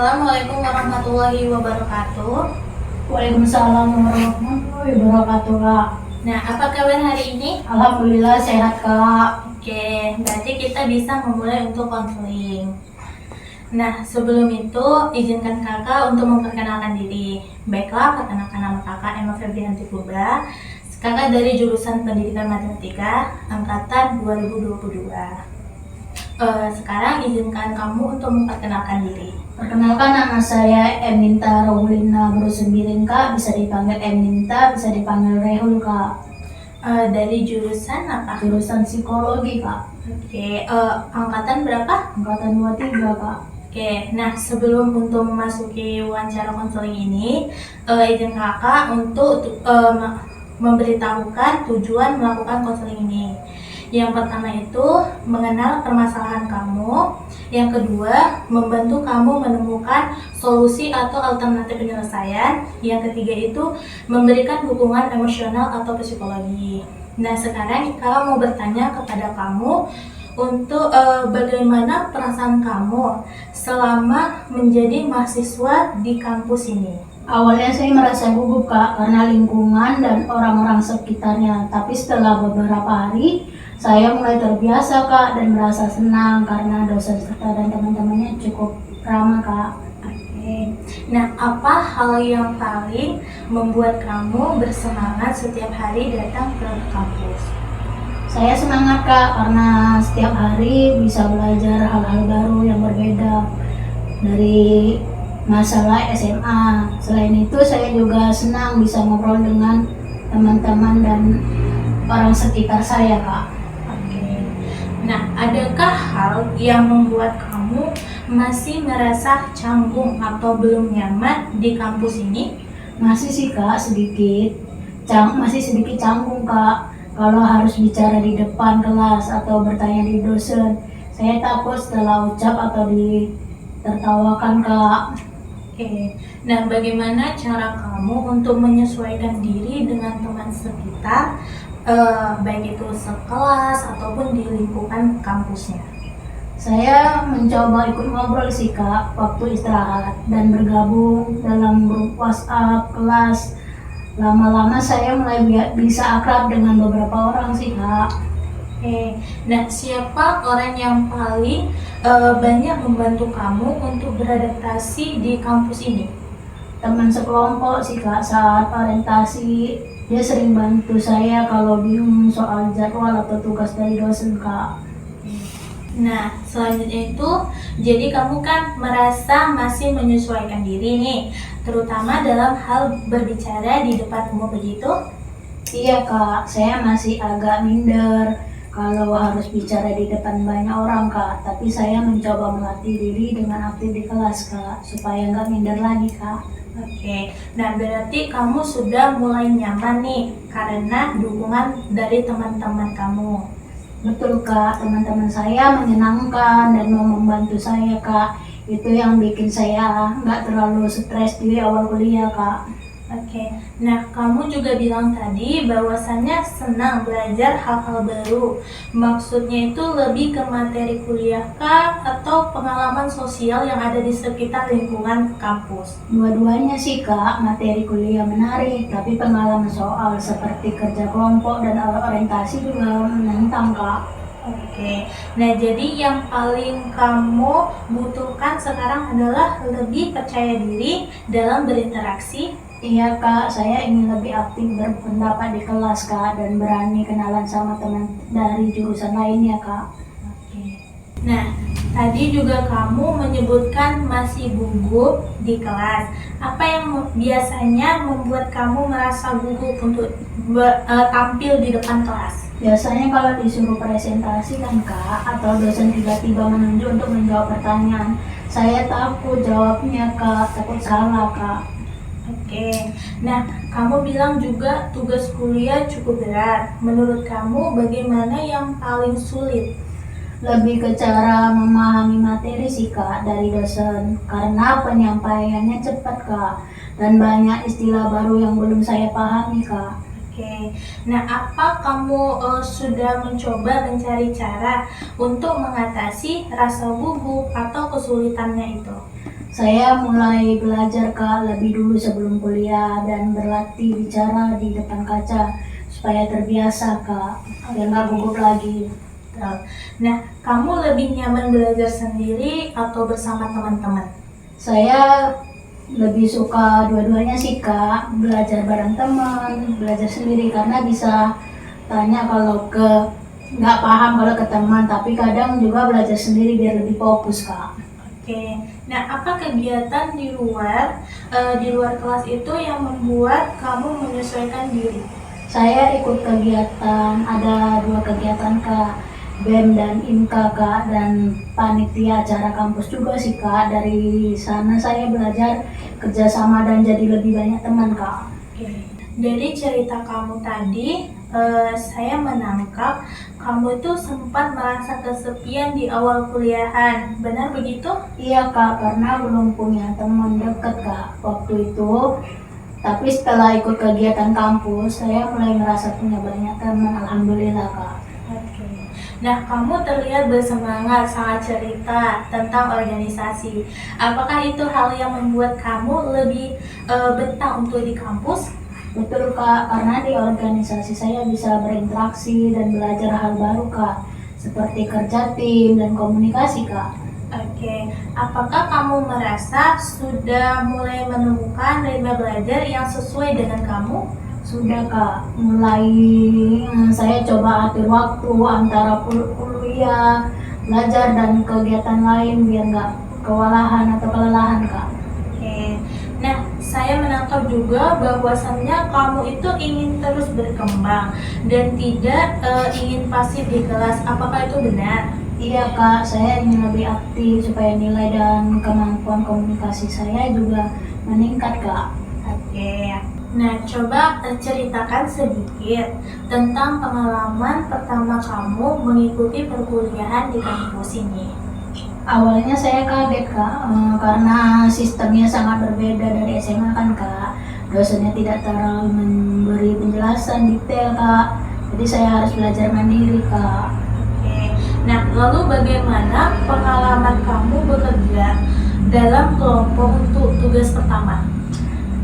Assalamualaikum warahmatullahi wabarakatuh. Waalaikumsalam warahmatullahi wabarakatuh, Kak. Nah, apa kabar hari ini? Alhamdulillah sehat, Kak. Oke, berarti kita bisa memulai untuk konseling. Nah, sebelum itu izinkan kakak untuk memperkenalkan diri. Baiklah, perkenalkan nama kakak Emma Febrianti Purba. Kakak dari jurusan Pendidikan Matematika angkatan 2022. Sekarang izinkan kamu untuk memperkenalkan diri. Perkenalkan, nama saya Eminta Rohulina Brusembirin, Kak. Bisa dipanggil Eminta, bisa dipanggil Rehul, Kak. Dari jurusan apa? Jurusan psikologi, Kak. Oke, angkatan berapa? Angkatan 23, Kak. Oke, nah sebelum untuk memasuki wawancara konseling ini, izin kakak untuk memberitahukan tujuan melakukan konseling ini. Yang pertama itu mengenal permasalahan kamu. Yang kedua, membantu kamu menemukan solusi atau alternatif penyelesaian. Yang ketiga itu memberikan dukungan emosional atau psikologi. Nah, sekarang kakak mau bertanya kepada kamu untuk bagaimana perasaan kamu selama menjadi mahasiswa di kampus ini. Awalnya saya merasa gugup, Kak, karena lingkungan dan orang-orang sekitarnya. Tapi setelah beberapa hari, saya mulai terbiasa, Kak, dan merasa senang karena dosen serta dan teman-temannya cukup ramah, Kak. Oke. Nah, apa hal yang paling membuat kamu bersemangat setiap hari datang ke kampus? Saya semangat, Kak, karena setiap hari bisa belajar hal-hal baru yang berbeda dari masalah SMA. Selain itu, saya juga senang bisa ngobrol dengan teman-teman dan orang sekitar saya, Kak. Nah, adakah hal yang membuat kamu masih merasa canggung atau belum nyaman di kampus ini? Masih sih, Kak, masih sedikit canggung, Kak, kalau harus bicara di depan kelas atau bertanya di dosen. Saya takut setelah ucap atau ditertawakan, Kak. Oke. Nah, bagaimana cara kamu untuk menyesuaikan diri dengan teman sekitar, baik itu sekelas ataupun di lingkungan kampusnya? Saya mencoba ikut ngobrol sih, Kak, waktu istirahat dan bergabung dalam grup WhatsApp kelas. Lama-lama saya mulai bisa akrab dengan beberapa orang sih, Kak. Oke. Nah, siapa orang yang paling banyak membantu kamu untuk beradaptasi di kampus ini? Teman sekelompok sih, Kak, saat orientasi. Dia sering bantu saya kalau bingung soal jadwal atau tugas dari dosen, Kak. Nah, selanjutnya itu, jadi kamu kan merasa masih menyesuaikan diri nih, terutama dalam hal berbicara di depan umum begitu? Iya, Kak, saya masih agak minder kalau harus bicara di depan banyak orang, Kak. Tapi saya mencoba melatih diri dengan aktif di kelas, Kak, supaya nggak minder lagi, Kak. Oke, nah berarti kamu sudah mulai nyaman nih karena dukungan dari teman-teman kamu. Betul, Kak, teman-teman saya menyenangkan dan mau membantu saya, Kak. Itu yang bikin saya nggak terlalu stres di awal kuliah, Kak. Oke, nah kamu juga bilang tadi bahwasannya senang belajar hal-hal baru. Maksudnya itu lebih ke materi kuliah kah atau pengalaman sosial yang ada di sekitar lingkungan kampus? Dua-duanya sih, Kak, materi kuliah menarik, tapi pengalaman soal seperti kerja kelompok dan orientasi juga menantang, Kak. Oke, nah jadi yang paling kamu butuhkan sekarang adalah lebih percaya diri dalam berinteraksi. Iya, Kak, saya ingin lebih aktif berpendapat di kelas, Kak, dan berani kenalan sama teman dari jurusan lainnya, Kak. Oke. Nah, tadi juga kamu menyebutkan masih gugup di kelas. Apa yang biasanya membuat kamu merasa gugup untuk tampil di depan kelas? Biasanya kalau disuruh presentasi kan, Kak, atau dosen tiba-tiba menunjuk untuk menjawab pertanyaan, saya takut jawabnya, Kak, takut salah, Kak. Oke, nah kamu bilang juga tugas kuliah cukup berat. Menurut kamu bagaimana yang paling sulit? Lebih ke cara memahami materi sih, Kak, dari dosen, karena penyampaiannya cepat, Kak, dan banyak istilah baru yang belum saya pahami, Kak. Oke, nah apa kamu sudah mencoba mencari cara untuk mengatasi rasa gugup atau kesulitannya itu? Saya mulai belajar Kak lebih dulu sebelum kuliah dan berlatih bicara di depan kaca supaya terbiasa Kak, biar nggak gugup lagi. Nah, kamu lebih nyaman belajar sendiri atau bersama teman-teman? Saya lebih suka dua-duanya sih Kak, belajar bareng teman, belajar sendiri karena bisa tanya kalau nggak paham kalau ke teman, tapi kadang juga belajar sendiri biar lebih fokus Kak. Oke, nah apa kegiatan di luar kelas itu yang membuat kamu menyesuaikan diri? Saya ikut kegiatan, ada 2 kegiatan Kak, BEM dan IMKA Kak, dan panitia acara kampus juga sih Kak. Dari sana saya belajar kerjasama dan jadi lebih banyak teman Kak. Oke, dari cerita kamu tadi, saya menangkap kamu itu sempat merasa kesepian di awal kuliahan, benar begitu? Iya Kak, karena belum punya teman dekat Kak waktu itu. Tapi setelah ikut kegiatan kampus, saya mulai merasa punya banyak teman, alhamdulillah Kak. Oke. Nah, kamu terlihat bersemangat saat cerita tentang organisasi. Apakah itu hal yang membuat kamu lebih betah untuk di kampus? Betul Kak, karena di organisasi saya bisa berinteraksi dan belajar hal baru Kak, seperti kerja tim dan komunikasi Kak. Oke, apakah kamu merasa sudah mulai menemukan ritme belajar yang sesuai dengan kamu? Sudah Kak, mulai saya coba atur waktu antara kuliah, belajar dan kegiatan lain biar nggak kewalahan atau kelelahan Kak. Oke, nah saya menangkap juga bahwasannya kamu itu ingin terus berkembang dan tidak ingin pasif di kelas. Apakah itu benar? Iya Kak, saya ingin lebih aktif supaya nilai dan kemampuan komunikasi saya juga meningkat Kak. Oke. Nah, coba ceritakan sedikit tentang pengalaman pertama kamu mengikuti perkuliahan di kampus ini. Awalnya saya kaget Kak, karena sistemnya sangat berbeda dari SMA kan Kak. Dosennya tidak terlalu memberi penjelasan detail Kak, jadi saya harus belajar mandiri Kak. Oke. Nah, lalu bagaimana pengalaman kamu bekerja dalam kelompok untuk tugas pertama?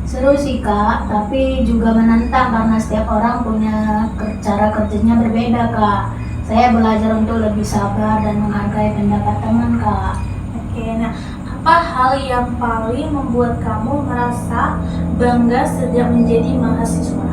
Seru sih Kak, tapi juga menantang karena setiap orang punya cara kerjanya berbeda Kak. Saya belajar untuk lebih sabar dan menghargai pendapat teman Kak. Oke, nah apa hal yang paling membuat kamu merasa bangga sejak menjadi mahasiswa?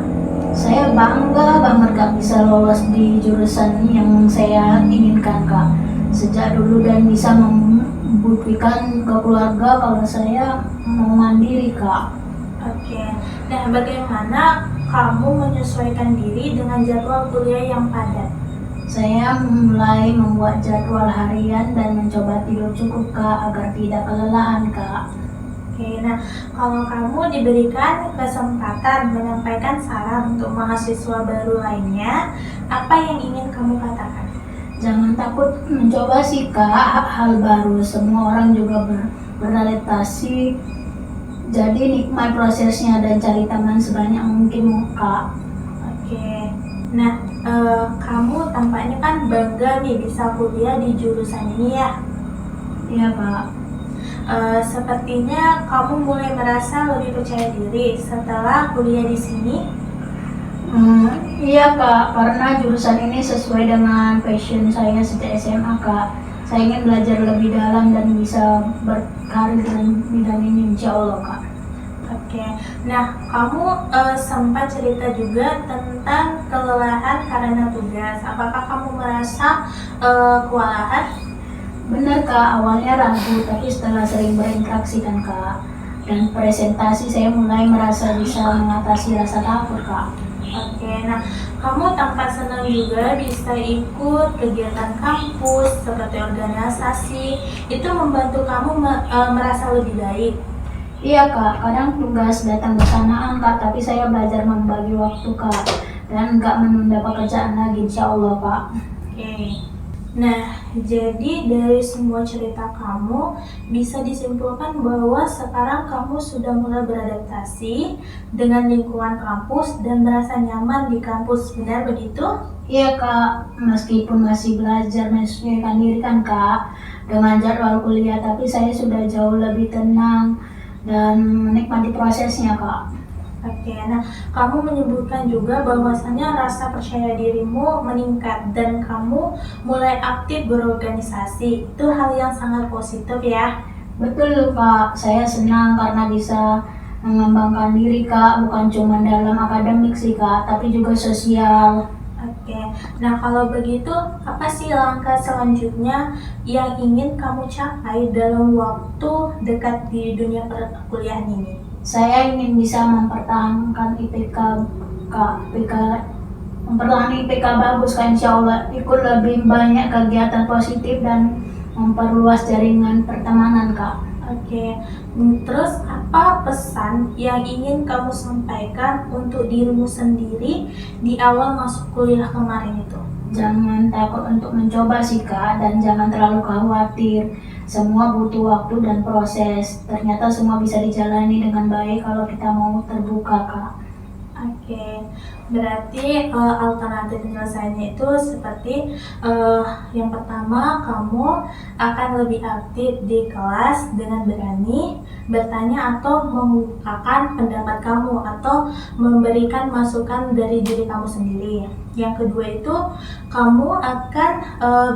Saya bangga banget Kak bisa lolos di jurusan yang saya inginkan Kak. Sejak dulu dan bisa membuktikan ke keluarga kalau saya mau mandiri Kak. Oke, nah bagaimana kamu menyesuaikan diri dengan jadwal kuliah yang padat? Saya mulai membuat jadwal harian dan mencoba tidur cukup Kak agar tidak kelelahan Kak. Oke, nah kalau kamu diberikan kesempatan menyampaikan saran untuk mahasiswa baru lainnya, apa yang ingin kamu katakan? Jangan takut mencoba sih Kak, hal baru. Semua orang juga beradaptasi. Jadi nikmat prosesnya dan cari teman sebanyak mungkin Kak. Oke, nah kamu tampaknya kan bangga nih bisa kuliah di jurusan ini ya. Iya Kak. Sepertinya kamu mulai merasa lebih percaya diri setelah kuliah di sini. Iya Kak, karena jurusan ini sesuai dengan passion saya sejak SMA Kak. Saya ingin belajar lebih dalam dan bisa berkarir dalam bidang ini insya Allah Kak. Oke, nah kamu sempat cerita juga tentang kelelahan karena tugas. Apakah kamu merasa kewalahan? Benar Kak, awalnya ragu, tapi setelah sering berinteraksi kan Kak, dan presentasi saya mulai merasa bisa mengatasi rasa takut Kak. Oke, nah kamu tampak senang juga bisa ikut kegiatan kampus seperti organisasi. Itu membantu kamu merasa lebih baik. Iya Kak, kadang tugas datang bersamaan Kak, tapi saya belajar membagi waktu Kak, dan nggak menunda pekerjaan lagi insya Allah Kak. Oke. Nah, jadi dari semua cerita kamu bisa disimpulkan bahwa sekarang kamu sudah mulai beradaptasi dengan lingkungan kampus dan merasa nyaman di kampus, benar begitu? Iya Kak, meskipun masih belajar menyesuaikan diri kan Kak, dengan jadwal kuliah, tapi saya sudah jauh lebih tenang dan menikmati prosesnya, Kak. Oke, nah kamu menyebutkan juga bahwasanya rasa percaya dirimu meningkat dan kamu mulai aktif berorganisasi. Itu hal yang sangat positif ya. Betul, Kak. Saya senang karena bisa mengembangkan diri, Kak. Bukan cuma dalam akademik sih, Kak, tapi juga sosial. Oke, nah kalau begitu apa sih langkah selanjutnya yang ingin kamu capai dalam waktu dekat di dunia perkuliahan ini? Saya ingin bisa mempertahankan IPK, Kak. Mempertahankan IPK bagus, Kak, insya Allah. Ikut lebih banyak kegiatan positif dan memperluas jaringan pertemanan, Kak. Oke, terus apa pesan yang ingin kamu sampaikan untuk dirimu sendiri di awal masuk kuliah kemarin itu? Jangan takut untuk mencoba sih, Kak, dan jangan terlalu khawatir. Semua butuh waktu dan proses. Ternyata semua bisa dijalani dengan baik kalau kita mau terbuka, Kak. Oke, berarti alternatif penyelesaiannya itu seperti yang pertama, kamu akan lebih aktif di kelas dengan berani bertanya atau mengungkapkan pendapat kamu atau memberikan masukan dari diri kamu sendiri. Yang kedua itu, kamu akan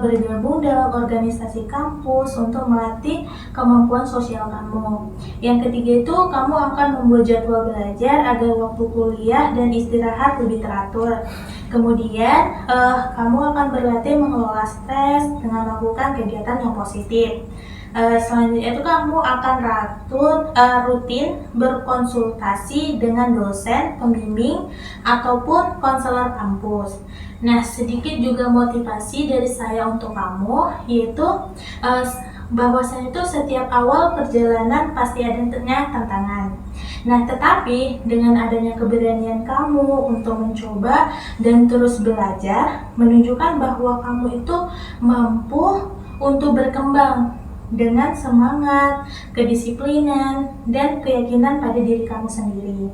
bergabung dalam organisasi kampus untuk melatih kemampuan sosial kamu. Yang ketiga itu, kamu akan membuat jadwal belajar agar waktu kuliah dan istirahat lebih teratur. Kemudian, kamu akan berlatih mengelola stres dengan melakukan kegiatan yang positif. Selanjutnya itu kamu akan rutin berkonsultasi dengan dosen, pembimbing, ataupun konselor kampus. Nah, sedikit juga motivasi dari saya untuk kamu, yaitu bahwasanya itu setiap awal perjalanan pasti adanya tantangan. Nah, tetapi dengan adanya keberanian kamu untuk mencoba dan terus belajar, menunjukkan bahwa kamu itu mampu untuk berkembang dengan semangat, kedisiplinan, dan keyakinan pada diri kamu sendiri.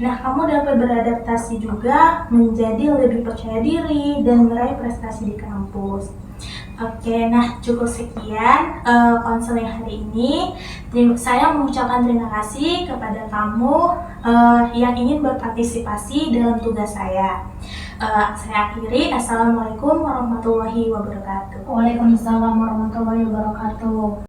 Nah, kamu dapat beradaptasi juga menjadi lebih percaya diri dan meraih prestasi di kampus. Oke, nah cukup sekian konseling hari ini. Saya mengucapkan terima kasih kepada kamu yang ingin berpartisipasi dalam tugas saya. Saya akhiri. Assalamualaikum warahmatullahi wabarakatuh. Waalaikumsalam warahmatullahi wabarakatuh.